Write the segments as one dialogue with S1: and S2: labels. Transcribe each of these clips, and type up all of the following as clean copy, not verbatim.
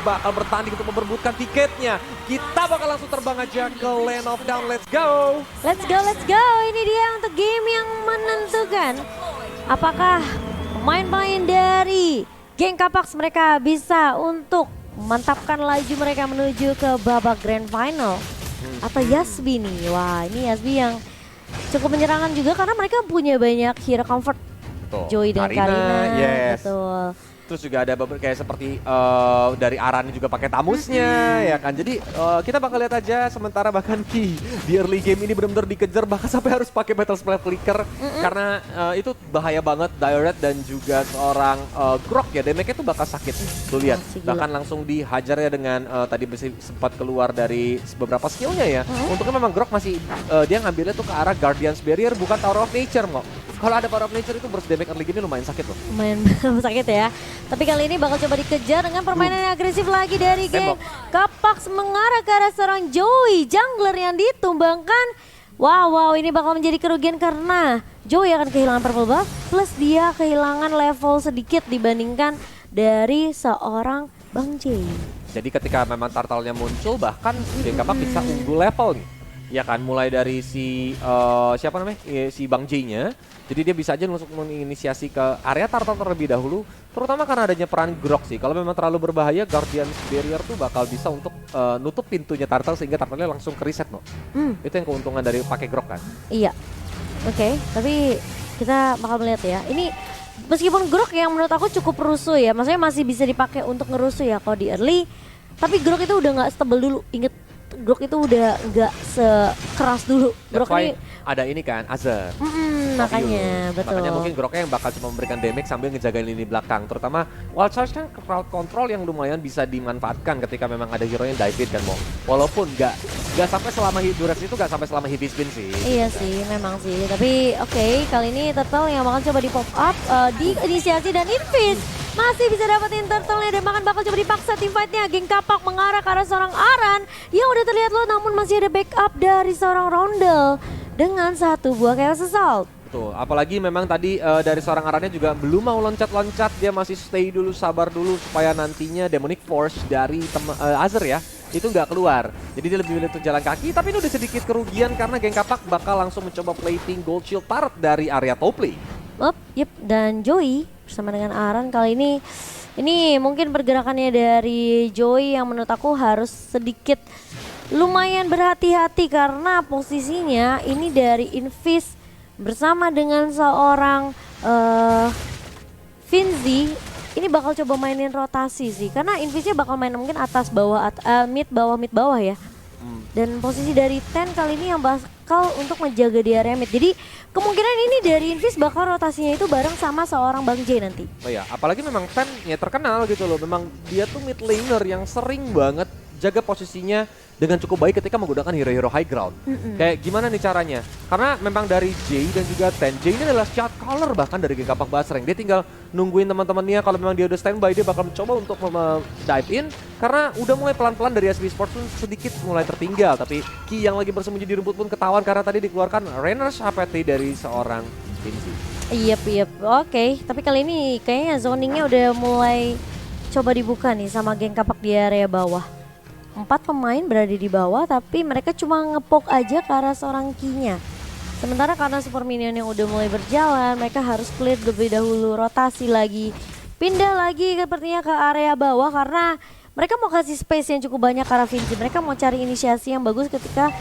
S1: bakal bertanding untuk memperebutkan tiketnya. Kita bakal langsung terbang aja ke Land of Down, let's go!
S2: Let's go, let's go. Ini dia untuk game yang menentukan. Apakah pemain-pemain dari geng Capax mereka bisa untuk memantapkan laju mereka menuju ke babak Grand Final? Atau Yasbi nih, wah ini Yasbi yang cukup menyerangan juga karena mereka punya banyak hero comfort.
S1: Tuh,
S2: Joey dan Karina,
S1: yes.
S2: betul.
S1: Terus juga ada beberapa kayak seperti dari Aran juga pakai tamusnya ya kan. Jadi kita bakal lihat aja sementara bahkan Ki di early game ini benar-benar dikejar bahkan sampai harus pakai battle spell flicker karena itu bahaya banget Direct dan juga seorang Grok ya, damage-nya tuh bakal sakit. Tuh lihat, bahkan langsung dihajar ya dengan tadi sempat keluar dari beberapa skillnya ya. Untuknya memang Grok masih dia ngambilnya tuh ke arah Guardian's Barrier bukan Tower of Nature kok. Kalau ada Power of Nature itu burst damage early game lumayan sakit loh.
S2: Lumayan sakit ya. Tapi kali ini bakal coba dikejar dengan permainan yang agresif lagi dari geng Capax mengarah ke arah seorang Joey, jungler yang ditumbangkan. Wow, ini bakal menjadi kerugian karena Joey akan kehilangan purple buff plus dia kehilangan level sedikit dibandingkan dari seorang Bang J.
S1: Jadi ketika memang turtle-nya muncul bahkan geng Capax bisa unggul level nih. Ya kan, mulai dari si siapa namanya, si Bang J-nya. Jadi dia bisa aja langsung menginisiasi ke area turtle terlebih dahulu. Terutama karena adanya peran Grok sih. Kalau memang terlalu berbahaya, Guardian's Barrier tuh bakal bisa untuk nutup pintunya turtle sehingga turtle-nya langsung ke reset no. Itu yang keuntungan dari pakai Grok kan.
S2: Iya, oke. Tapi kita bakal melihat ya. Ini meskipun Grok yang menurut aku cukup rusuh ya. Maksudnya masih bisa dipakai untuk ngerusuh ya kalau di early. Tapi Grok itu udah nggak stable dulu. Ingat, Grok itu udah nggak sekeras dulu. Grok ini
S1: ada ini kan, Azir.
S2: Makanya, betul.
S1: Makanya mungkin Groknya yang bakal cuma memberikan damage sambil ngejagain lini belakang. Terutama Wild Charge kan crowd control yang lumayan bisa dimanfaatkan ketika memang ada hero yang dive dan mau. Walaupun nggak sampai selama durasi itu nggak sampai selama heavy spin sih.
S2: Iya sih, memang sih. Tapi oke, kali ini Turtle yang bakal coba di pop up, di inisiasi dan Invis. Masih bisa dapetin turtle-nya dan bahkan bakal coba dipaksa tim fight-nya. Geng Capax mengarah ke arah seorang Aran yang udah terlihat low namun masih ada backup dari seorang Roundel dengan satu buah Chaos Assault.
S1: Betul, apalagi memang tadi dari seorang Arannya juga belum mau loncat-loncat, dia masih stay dulu, sabar dulu supaya nantinya Demonic Force dari Azir ya itu nggak keluar. Jadi dia lebih milih untuk jalan kaki, tapi ini udah sedikit kerugian karena geng Capax bakal langsung mencoba plating Gold Shield turret dari area top lane.
S2: Dan Joey bersama dengan Aran kali ini mungkin pergerakannya dari Joey yang menurut aku harus sedikit lumayan berhati-hati karena posisinya ini dari Invis bersama dengan seorang Finzi ini bakal coba mainin rotasi sih karena Invisnya bakal main mungkin atas bawah mid bawah ya. Dan posisi dari Ten kali ini yang bakal untuk menjaga di area mid. Jadi kemungkinan ini dari Invis bakal rotasinya itu bareng sama seorang Bang J nanti.
S1: Oh ya, apalagi memang Ten ya terkenal gitu loh. Memang dia tuh mid laner yang sering banget jaga posisinya dengan cukup baik ketika menggunakan hero-hero high ground. Kayak gimana nih caranya? Karena memang dari J dan juga Ten, J ini adalah shot caller bahkan dari geng Capax Basreng. Dia tinggal nungguin teman-temannya kalau memang dia udah standby dia bakal mencoba untuk dive in karena udah mulai pelan-pelan dari SB Sports pun sedikit mulai tertinggal. Tapi Ki yang lagi bersembunyi di rumput pun ketahuan karena tadi dikeluarkan Rainer's HPT dari seorang Finzi.
S2: Iya, oke. Tapi kali ini kayaknya zoningnya udah mulai coba dibuka nih sama geng Capax di area bawah. 4 pemain berada di bawah tapi mereka cuma ngepok aja ke arah seorang Ki-nya. Sementara karena super minion yang udah mulai berjalan, mereka harus clear lebih dahulu, rotasi lagi. Pindah lagi sepertinya ke area bawah karena mereka mau kasih space yang cukup banyak ke arah Vinci. Mereka mau cari inisiasi yang bagus ketika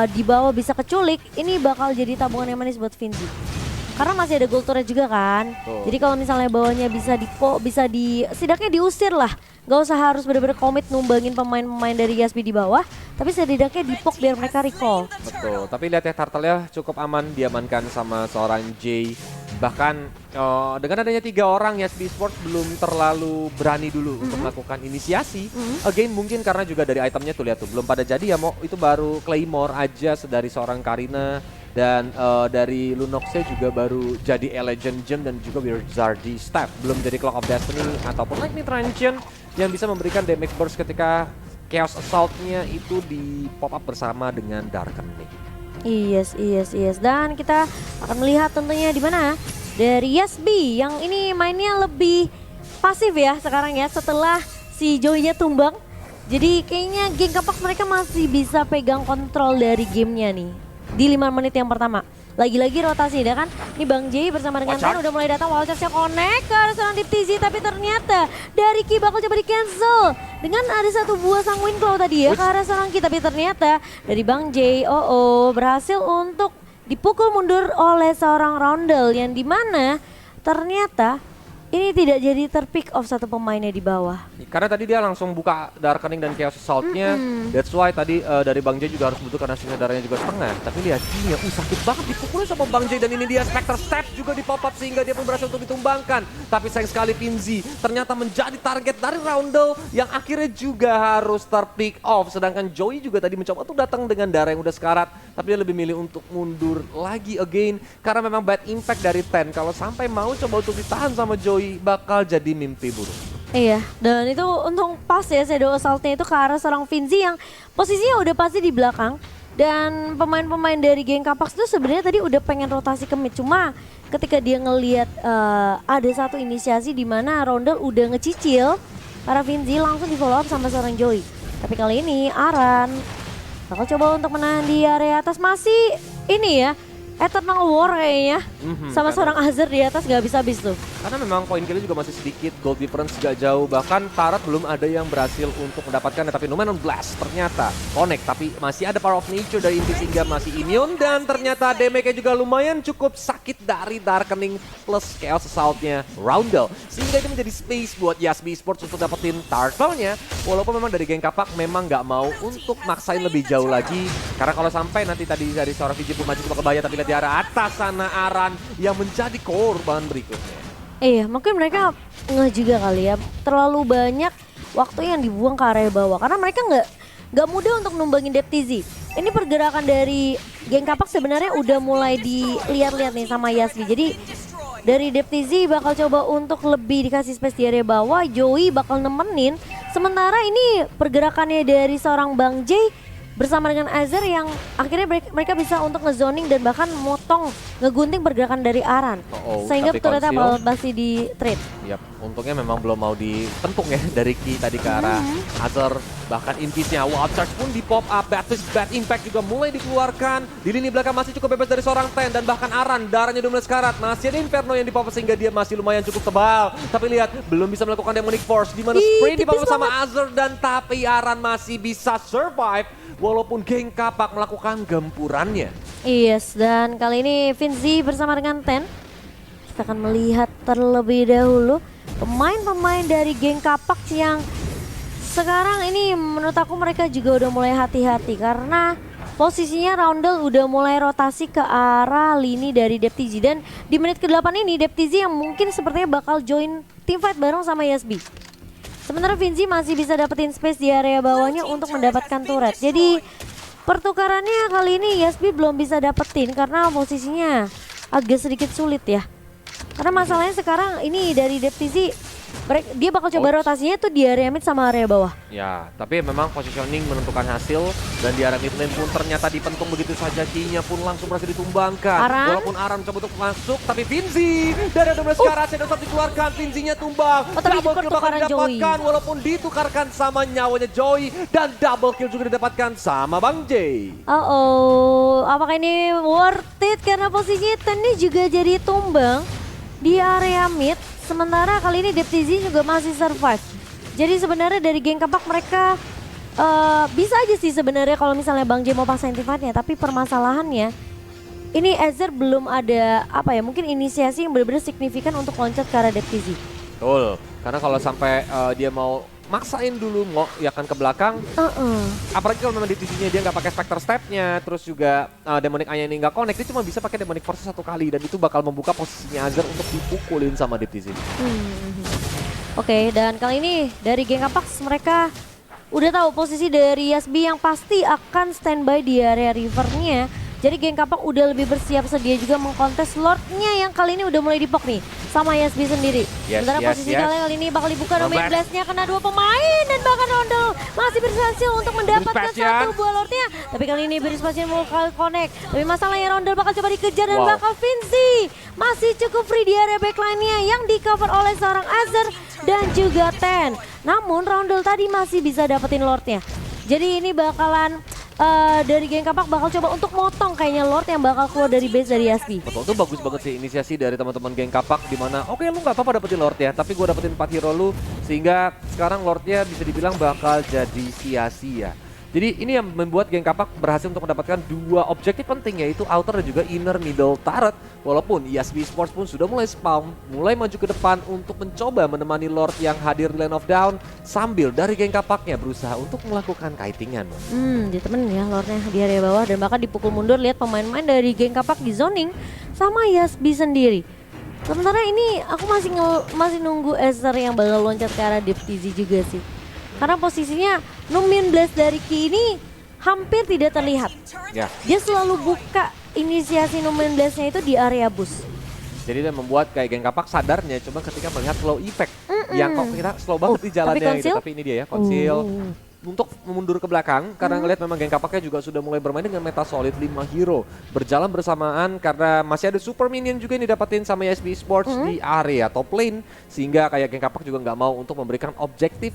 S2: di bawah bisa keculik. Ini bakal jadi tabungan yang manis buat Vinci. Karena masih ada gold turret juga kan. Jadi kalau misalnya bawahnya bisa setidaknya diusir lah. Gak usah harus bener-bener komit numbangin pemain-pemain dari Yasbi di bawah. Tapi setidaknya dipok biar mereka recall.
S1: Betul, tapi lihat ya turtle-nya cukup aman diamankan sama seorang J. Bahkan dengan adanya 3 orang Yasbi Sports belum terlalu berani dulu untuk melakukan inisiasi. Again mungkin karena juga dari itemnya tuh lihat tuh belum pada jadi ya, mau itu baru Claymore aja dari seorang Karina. Dan dari Lunoxnya juga baru jadi Legend Gem dan juga Wizardy Staff. Belum jadi Clock of Destiny ataupun Lightning Transient yang bisa memberikan damage burst ketika Chaos Assault-nya itu di pop up bersama dengan Darkening.
S2: Yes. Dan kita akan melihat tentunya di mana dari Yasbi yang ini mainnya lebih pasif ya sekarang ya setelah si Joey-nya tumbang. Jadi kayaknya geng kapak mereka masih bisa pegang kontrol dari gamenya nih di 5 menit yang pertama. Lagi-lagi rotasi ya kan. Ini Bang J bersama dengan Tan udah mulai datang. Wall charge yang connect ke arah seorang Deep TZ. Tapi ternyata dari Ki bakal coba di cancel. Dengan ada satu buah Sanguine Claw tadi ya ke arah seorang Ki. Tapi ternyata dari Bang J berhasil untuk dipukul mundur oleh seorang Roundel. Yang dimana ternyata ini tidak jadi terpick off satu pemainnya di bawah.
S1: Karena tadi dia langsung buka Darkening dan Chaos Assault-nya. That's why tadi dari Bang J juga harus butuh karena sinyal darahnya juga setengah. Tapi lihat dia sakit banget dipukulin sama Bang J. Dan ini dia Spectre Step juga di pop up sehingga dia pun berhasil untuk ditumbangkan. Tapi sayang sekali Finzi ternyata menjadi target dari Roundel yang akhirnya juga harus terpick off. Sedangkan Joey juga tadi mencoba untuk datang dengan darah yang udah sekarat. Tapi dia lebih milih untuk mundur lagi again. Karena memang bad impact dari Ten. Kalau sampai mau coba untuk ditahan sama Joey bakal jadi mimpi buruk.
S2: Iya, dan itu untung pas ya Shadow Assault-nya itu ke arah seorang Finzi yang posisinya udah pasti di belakang. Dan pemain-pemain dari geng Kapax itu sebenarnya tadi udah pengen rotasi ke mid. Cuma ketika dia ngelihat ada satu inisiasi di mana Roundel udah ngecicil, para Finzi langsung di follow up sama seorang Joey. Tapi kali ini Aran bakal coba untuk menahan di area atas. Masih ini ya, Eternal War kayaknya sama seorang Azir di atas gak bisa habis tuh.
S1: Karena memang poin killnya juga masih sedikit, gold difference gak jauh. Bahkan Tarat belum ada yang berhasil untuk mendapatkannya. Tapi Numenon Blast ternyata connect. Tapi masih ada Power of Nature dari Inti sehingga masih immune. Dan ternyata damage-nya juga lumayan cukup sakit dari Darkening plus Chaos Assault-nya Roundel. Sehingga itu menjadi space buat Yasby Esports untuk dapetin Turtle-nya. Walaupun memang dari geng Kapak memang gak mau untuk maksain lebih jauh lagi. Karena kalau sampai nanti tadi dari seorang VG pun maju ke bahaya. Tapi di arah atas sana Aran yang menjadi korban berikutnya.
S2: Iya, mungkin mereka ngeh juga kali ya. Terlalu banyak waktu yang dibuang ke area bawah karena mereka nggak mudah untuk numbangin Deep TZ. Ini pergerakan dari geng Kapak sebenarnya udah mulai dilihat-lihat nih sama Yasby. Jadi dari Deep TZ bakal coba untuk lebih dikasih space di area bawah. Joey bakal nemenin. Sementara ini pergerakannya dari seorang Bang J bersama dengan Azir yang akhirnya mereka bisa untuk ngezoning dan bahkan motong, ngegunting pergerakan dari Aran. Sehingga ternyata masih di trade.
S1: Yap, untungnya memang belum mau dipentung ya dari Ki tadi ke arah Azir. Bahkan intisnya Wild Charge pun di pop up, Bad Impact juga mulai dikeluarkan. Di lini belakang masih cukup bebas dari seorang Ten dan bahkan Aran darahnya udah mulai sekarat. Masih ada Inferno yang di pop up sehingga dia masih lumayan cukup tebal. Tapi lihat belum bisa melakukan Demonic Force di mana spray di pop up sama Azir dan tapi Aran masih bisa survive. Walaupun geng Kapak melakukan gempurannya.
S2: Yes, dan kali ini Finzi bersama dengan Ten. Kita akan melihat terlebih dahulu pemain-pemain dari geng Kapak yang sekarang ini menurut aku mereka juga udah mulai hati-hati. Karena posisinya Roundel udah mulai rotasi ke arah lini dari Deep TZ. Dan di menit ke-8 ini Deep TZ yang mungkin sepertinya bakal join teamfight bareng sama Yasby. Sementara Finzi masih bisa dapetin space di area bawahnya untuk mendapatkan turret. Jadi pertukarannya kali ini Yasby belum bisa dapetin karena posisinya agak sedikit sulit ya. Karena masalahnya sekarang ini dari Deep TZ, dia bakal coba rotasinya tuh di area mid sama area bawah.
S1: Ya, tapi memang positioning menentukan hasil dan di area mid lane pun ternyata dipentung begitu saja. Kinya pun langsung berhasil ditumbangkan. Walaupun Aran mencoba untuk masuk, tapi Finzi dari 12 ke arah Shadow Sword dikeluarkan. Finzinya tumbang. Double kill bakal didapatkan walaupun ditukarkan sama nyawanya Joey dan double kill juga didapatkan sama Bang J.
S2: Apakah ini worth it karena posisinya Ten juga jadi tumbang di area mid. Sementara kali ini Deep TZ juga masih survive. Jadi sebenarnya dari geng Kapak mereka bisa aja sih sebenarnya kalau misalnya Bang J mau pasang teamfight-nya. Tapi permasalahannya ini Azir belum ada mungkin inisiasi yang benar-benar signifikan untuk loncat ke arah Deep TZ.
S1: Betul, karena kalau sampai dia mau maksain dulu ya kan ke belakang. Apalagi kalau memang di TC-nya dia nggak pakai Spectre Step-nya, terus juga Demonic Eye ini nggak connect, dia cuma bisa pakai Demonic Force satu kali dan itu bakal membuka posisinya Azir untuk dipukulin sama Deep TC.
S2: Oke, dan kali ini dari geng Kapax mereka udah tahu posisi dari Yasby yang pasti akan standby di area rivernya. Jadi geng Kapak udah lebih bersiap sedia juga mengkontes Lord-nya yang kali ini udah mulai dipok nih sama Yasby sendiri. Sementara posisi kali ini bakal dibuka domain blast-nya kena dua pemain dan bahkan Roundel masih masih berhasil untuk mendapatkan
S1: Passion.
S2: satu buah lordnya. Tapi kali ini Beris Passion mau connect. Tapi masalahnya Roundel bakal coba dikejar dan
S1: Wow.
S2: bakal Vinci. Masih cukup free di area backline-nya yang di cover oleh seorang Azir dan juga Ten. Namun Roundel tadi masih bisa dapetin lordnya. Jadi ini bakalan dari geng kapak bakal coba untuk motong kayaknya Lord yang bakal keluar dari base dari Yasbi.
S1: Betul, itu bagus banget sih inisiasi dari teman-teman geng kapak di mana oke lu nggak apa-apa dapetin Lord ya, tapi gue dapetin 4 hero lu sehingga sekarang Lordnya bisa dibilang bakal jadi sia-sia. Jadi ini yang membuat geng kapak berhasil untuk mendapatkan 2 objektif penting yaitu outer dan juga inner middle turret. Walaupun Yasbi Sports pun sudah mulai spawn, mulai maju ke depan untuk mencoba menemani Lord yang hadir di Land of Dawn sambil dari geng kapaknya berusaha untuk melakukan kitingan.
S2: Ditemenin ya Lordnya di area bawah dan bahkan dipukul mundur. Lihat pemain-pemain dari geng kapak di zoning sama Yasbi sendiri. Sementara ini aku masih nunggu Acer yang bakal loncat ke arah Deep TZ juga sih. Karena posisinya Numin Blast dari Ki ini hampir tidak terlihat.
S1: Ya.
S2: Dia selalu buka inisiasi Numin Blast-nya itu di area bus.
S1: Jadi dia membuat kayak geng kapak sadarnya cuma ketika melihat slow effect yang kok kita slow banget di jalannya
S2: tapi
S1: gitu. Tapi ini dia ya konsil untuk mundur ke belakang karena ngelihat memang geng kapaknya juga sudah mulai bermain dengan meta solid 5 hero berjalan bersamaan karena masih ada super minion juga yang didapatin sama YSB Sports di area top lane sehingga kayak geng kapak juga nggak mau untuk memberikan objektif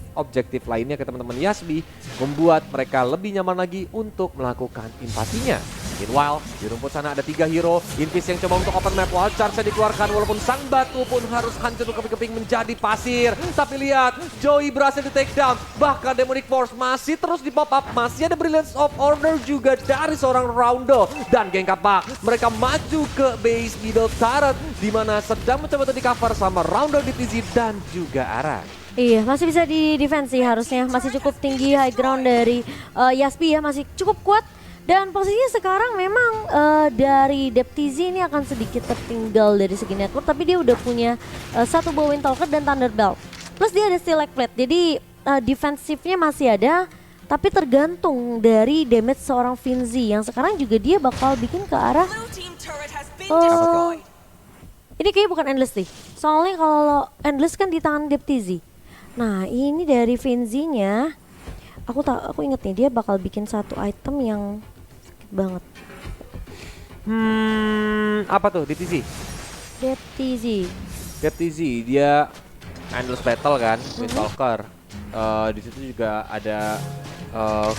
S1: lainnya ke teman-teman YSB membuat mereka lebih nyaman lagi untuk melakukan invasinya. Meanwhile, di rumput sana ada 3 hero. Invis yang coba untuk open map. Wild Charge dikeluarkan walaupun sang batu pun harus hancur keping-keping menjadi pasir. Tapi lihat, Joey berhasil di take down. Bahkan Demonic Force masih terus di pop up. Masih ada Brilliance of Order juga dari seorang Roundel. Dan geng kapak, mereka maju ke base middle turret. Di mana sedang mencoba untuk di cover sama Roundel di TZ dan juga Aran.
S2: Iya, masih bisa di defense sih harusnya. Masih cukup tinggi high ground dari Yasbi ya, masih cukup kuat. Dan posisinya sekarang memang dari Deptizi ini akan sedikit tertinggal dari segi network, tapi dia udah punya satu buah Windtalker dan Thunderbelt. Plus dia ada Select Plate, jadi defensifnya masih ada, tapi tergantung dari damage seorang Vinzi yang sekarang juga dia bakal bikin ke arah ini kayaknya bukan Endless nih. Soalnya kalau Endless kan di tangan Deptizi. Nah, ini dari Vinzi-nya aku inget nih dia bakal bikin satu item yang sakit banget.
S1: Apa tuh DTZ? DTZ dia Endless Battle kan, Windtalker. Di situ juga ada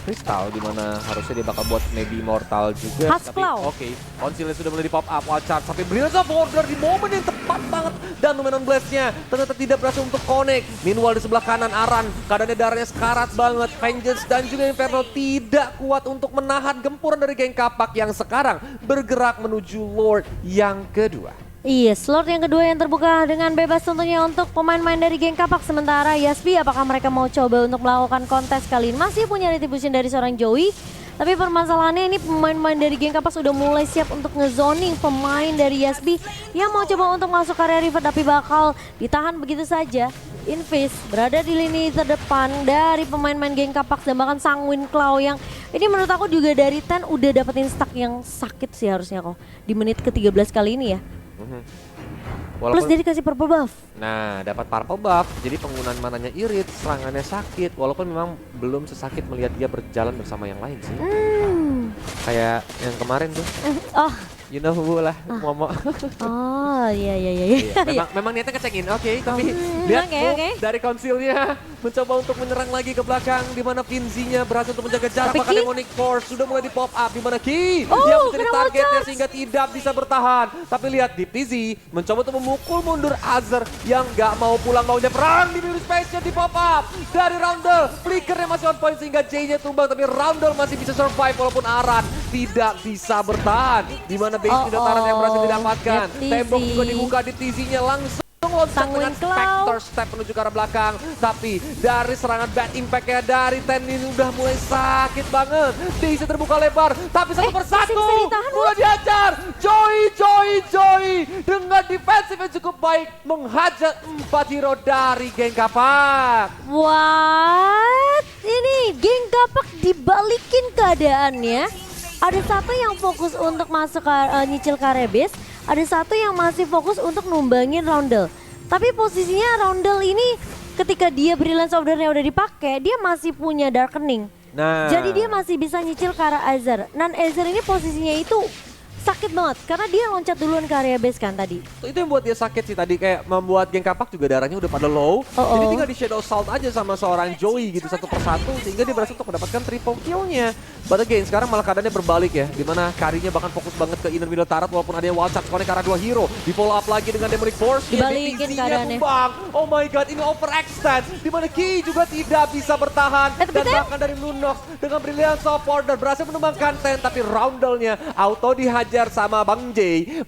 S1: Crystal di mana harusnya dia bakal buat maybe Immortal juga. Tapi oke, konsilnya sudah mulai di pop up, Wild Charge sampai Brilliance of Order di momen yang tepat banget dan Numenon Blast-nya ternyata tidak berhasil untuk connect. Meanwhile di sebelah kanan Aran, keadaannya darahnya sekarat banget. Vengeance dan juga Inferno tidak kuat untuk menahan gempuran dari geng kapak yang sekarang bergerak menuju Lord yang kedua.
S2: Iya, slot yang kedua yang terbuka dengan bebas tentunya untuk pemain-pemain dari geng kapak. Sementara Yasbi apakah mereka mau coba untuk melakukan kontes kali ini? Masih punya retribution dari seorang Joey. Tapi permasalahannya ini pemain-pemain dari geng kapak sudah mulai siap untuk ngezoning pemain dari Yasbi yang mau coba untuk masuk area river, tapi bakal ditahan begitu saja. Invis berada di lini terdepan dari pemain-pemain geng kapak dan bahkan Sanguine Claw yang ini menurut aku juga dari Ten udah dapetin stack yang sakit sih harusnya kok di menit ke-13 kali ini ya. Plus dia dikasih purple buff.
S1: Nah, dapat purple buff, jadi penggunaan mananya irit, serangannya sakit. Walaupun memang belum sesakit melihat dia berjalan bersama yang lain sih. Kayak yang kemarin tuh. You know who lah, Momo.
S2: Oh, iya.
S1: Memang niatnya ngecekin, oke. Tapi lihat dari konsilnya mencoba untuk menyerang lagi ke belakang, di mana Vinzi-nya berhasil untuk menjaga jarak. Bahkan Demonic Force sudah mulai di pop up, di mana Ki yang menjadi targetnya sehingga tidak bisa bertahan. Tapi lihat Deep TZ mencoba untuk memukul mundur Azir yang nggak mau pulang, maunya perang di Mirror Space-nya di pop up dari Roundel. Flickernya masih on point sehingga J-nya tumbang, tapi Roundel masih bisa survive walaupun Aran tidak bisa bertahan. Di mana base dataran yang berhasil didapatkan. Tembok juga dibuka di TZ-nya langsung loncat dengan Spectre step menuju ke arah belakang. Tapi dari serangan bad impact-nya dari Ten ini udah mulai sakit banget. TZ terbuka lebar, tapi satu persatu mulai dihajar. Joey dengan defensif yang cukup baik menghajar 4 hero dari geng kapak.
S2: What? Ini geng kapak dibalikin keadaannya. Ada satu yang fokus untuk masuk ke nyicil Karebes, ada satu yang masih fokus untuk numbangin Roundel. Tapi posisinya Roundel ini ketika dia Brilliance Order-nya udah dipakai, dia masih punya Darkening.
S1: Nah,
S2: Jadi dia masih bisa nyicil ke arah Azir. Dan Azir ini posisinya itu sakit banget karena dia loncat duluan ke area base kan tadi.
S1: itu yang buat dia sakit sih tadi, kayak membuat geng kapak juga darahnya udah pada low. Jadi tinggal di Shadow Assault aja sama seorang Joey gitu satu persatu sehingga dia berhasil untuk mendapatkan triple kill-nya. But again, sekarang malah keadaannya berbalik ya, dimana Karinya bahkan fokus banget ke inner middle turret walaupun ada yang wild shot connect ke arah 2 hero. Di follow up lagi dengan Demonic Force,
S2: Dibalikin keadaannya.
S1: Oh my god, ini overextend dimana Ki juga tidak bisa bertahan. Dan bahkan dari Lunox dengan Brilliance of Order berhasil menumbangkan Ten, tapi Roundel-nya auto dihajar sama Bang J. 4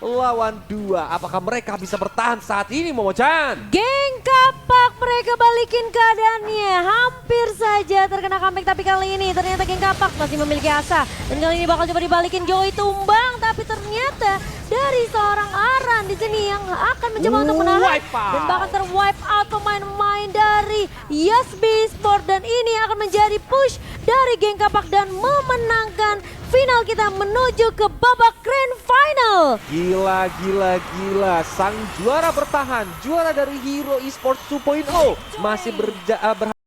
S1: lawan 2. Apakah mereka bisa bertahan saat ini, Momo-chan?
S2: Geng kapak mereka balikin keadaannya. Hampir saja terkena comeback, tapi kali ini ternyata geng kapak masih memiliki asa. Dan kali ini bakal coba dibalikin, Joey tumbang, tapi ternyata dari seorang Aran di sini yang akan mencoba untuk menahan
S1: Wipe out.
S2: dan bahkan terwipe out pemain-pemain dari Yasbi Sport, dan ini akan menjadi push dari geng kapak dan memenangkan final kita menuju ke babak grand final.
S1: Gila. Sang juara bertahan, juara dari Hero Esports 2.0 masih